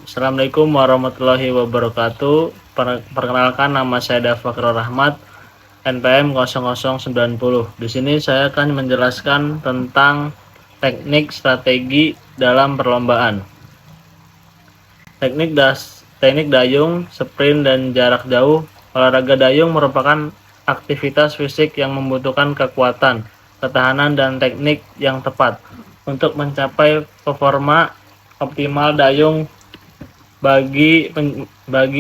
Assalamualaikum warahmatullahi wabarakatuh. Perkenalkan, nama saya Fakrul Rahmat, NPM 0090. Di sini saya akan menjelaskan tentang teknik strategi dalam perlombaan. Teknik dayung, sprint, dan jarak jauh. Olahraga dayung merupakan aktivitas fisik yang membutuhkan kekuatan, ketahanan, dan teknik yang tepat. Untuk mencapai performa optimal, dayung bagi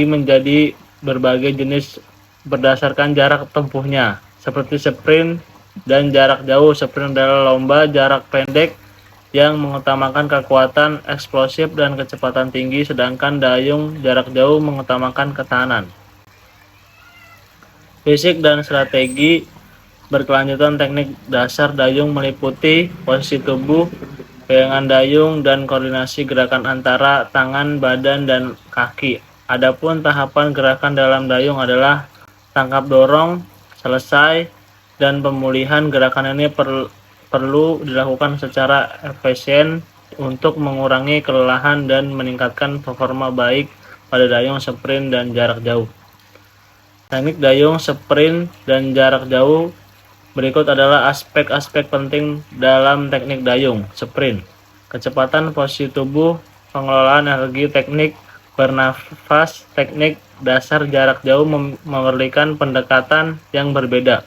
menjadi berbagai jenis berdasarkan jarak tempuhnya, seperti sprint dan jarak jauh. Sprint adalah lomba jarak pendek yang mengutamakan kekuatan eksplosif dan kecepatan tinggi, sedangkan dayung jarak jauh mengutamakan ketahanan. Fisik dan strategi berkelanjutan. Teknik dasar dayung meliputi posisi tubuh, pegangan dayung, dan koordinasi gerakan antara tangan, badan, dan kaki. Adapun tahapan gerakan dalam dayung adalah tangkap dorong, selesai, dan pemulihan. Gerakan ini perlu dilakukan secara efisien untuk mengurangi kelelahan dan meningkatkan performa baik pada dayung, sprint, dan jarak jauh. Teknik dayung, sprint, dan jarak jauh. Berikut adalah aspek-aspek penting dalam teknik dayung sprint: kecepatan posisi tubuh, pengelolaan energi, teknik bernafas. Teknik dasar jarak jauh memerlukan pendekatan yang berbeda.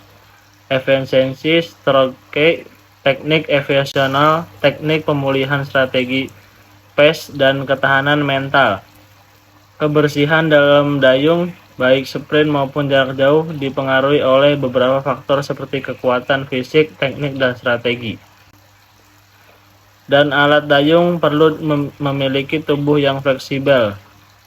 Efisiensi stroke, teknik evolusional, teknik pemulihan, strategi pace, dan ketahanan mental. Kebersihan dalam dayung baik sprint maupun jarak jauh dipengaruhi oleh beberapa faktor seperti kekuatan fisik, teknik, dan strategi. Dan alat dayung perlu memiliki tubuh yang fleksibel,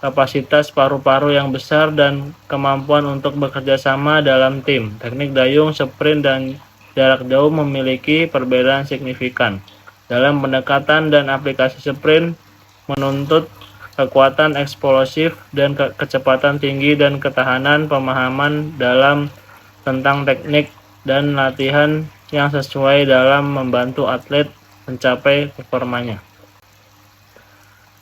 kapasitas paru-paru yang besar, dan kemampuan untuk bekerja sama dalam tim. Teknik dayung, sprint, dan jarak jauh memiliki perbedaan signifikan. Dalam pendekatan dan aplikasi, sprint menuntut kekuatan eksplosif dan kecepatan tinggi dan ketahanan. Pemahaman dalam tentang teknik dan latihan yang sesuai dalam membantu atlet mencapai performanya.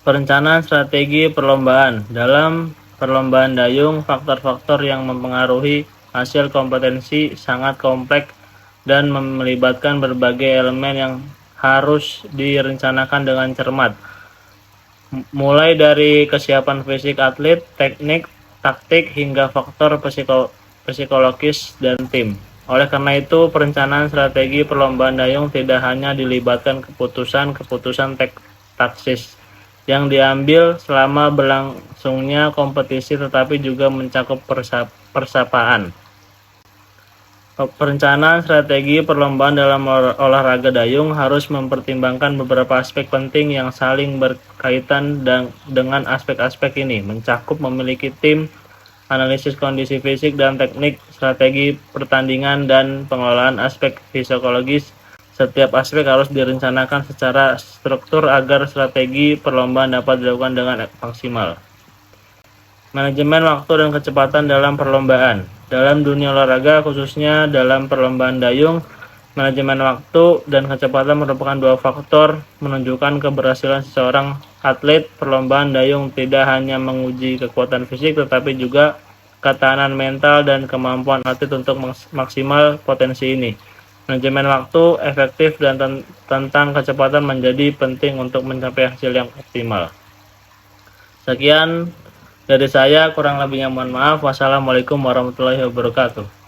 Perencanaan strategi perlombaan. Dalam perlombaan dayung, faktor-faktor yang mempengaruhi hasil kompetensi sangat kompleks dan melibatkan berbagai elemen yang harus direncanakan dengan cermat, mulai dari kesiapan fisik atlet, teknik, taktik, hingga faktor psikologis dan tim. Oleh karena itu, perencanaan strategi perlombaan dayung tidak hanya dilibatkan keputusan taktis yang diambil selama berlangsungnya kompetisi, tetapi juga mencakup persapaan. Perencanaan strategi perlombaan dalam olahraga dayung harus mempertimbangkan beberapa aspek penting yang saling berkaitan dengan aspek-aspek ini, mencakup memiliki tim, analisis kondisi fisik dan teknik, strategi pertandingan, dan pengelolaan aspek psikologis. Setiap aspek harus direncanakan secara struktur agar strategi perlombaan dapat dilakukan dengan maksimal. Manajemen waktu dan kecepatan dalam perlombaan. Dalam dunia olahraga, khususnya dalam perlombaan dayung, manajemen waktu dan kecepatan merupakan dua faktor menunjukkan keberhasilan seseorang atlet. Perlombaan dayung tidak hanya menguji kekuatan fisik, tetapi juga ketahanan mental dan kemampuan atlet untuk maksimal potensi ini. Manajemen waktu efektif dan tentang kecepatan menjadi penting untuk mencapai hasil yang optimal. Sekian dari saya, kurang lebihnya mohon maaf. Wassalamualaikum warahmatullahi wabarakatuh.